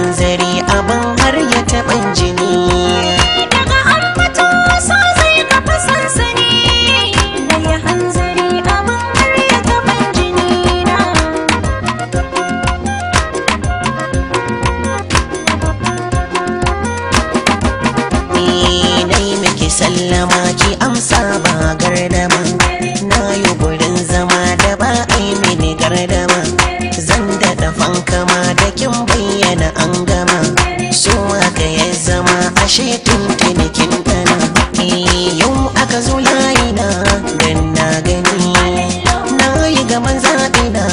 hanzari abin har ya taɓan jini. Daga ambato so zai kafa sansani, na yi hanzari abin har ya taɓan jini na. Na yi miki sallama ki amsa ba gardama, na yi gurin zama da ba a yi mini gardama. Zan daɗa fankama da kin bayyana an gama, so aka ya zama ashe tuntuni kin ɗana. Yau aka zo layina dan na gani, na yi gaman zaɓina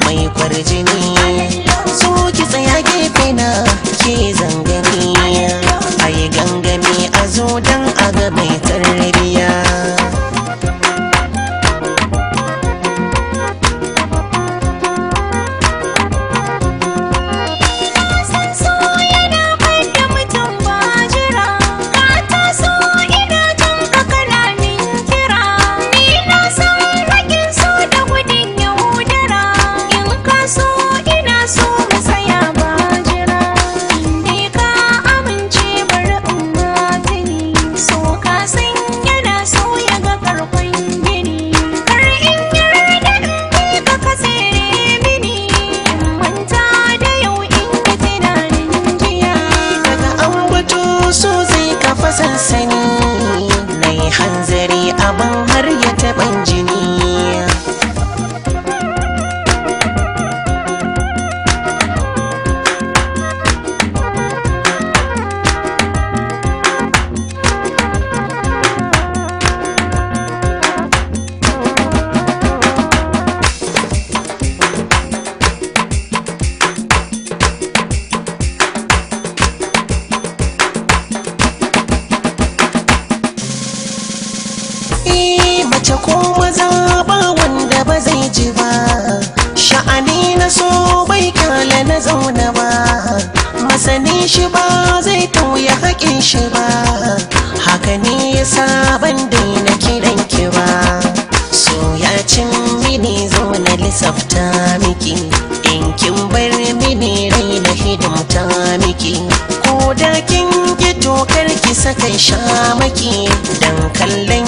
mai kwarjini. So ki tsaya gefe na ke zangani, ayi gangami a zo dan a ga mai tarbiya. San so yana bai da mutum ba jira, ka taso ina jin ka kana min kira. Ni na san haƙin so da gudun yaudara, in ka so ina so mu tsaya ba jira. Indai ka amince bari in matini, so ka san yana so ya ga karkon gini. Kar in yarda in bi ka ka tsere mini, in manta da yau in yi tunanin jiya. Daga ambato so zai kafa sansani, na yi hanzari abin har ya taɓan jini. Mace ko maza ba wanda ba zai ji ba, sha'ani na so bai kyale na zauna ba. Masani shi ba zai tauya haƙin shi ba, haka ne ya sa ban daina kiran ki ba. So ya cin mini zo na lissafta miki, in kin bar mini rai na hidimta miki. Ko da kin ki tokar ki saka shamaki, dan kallon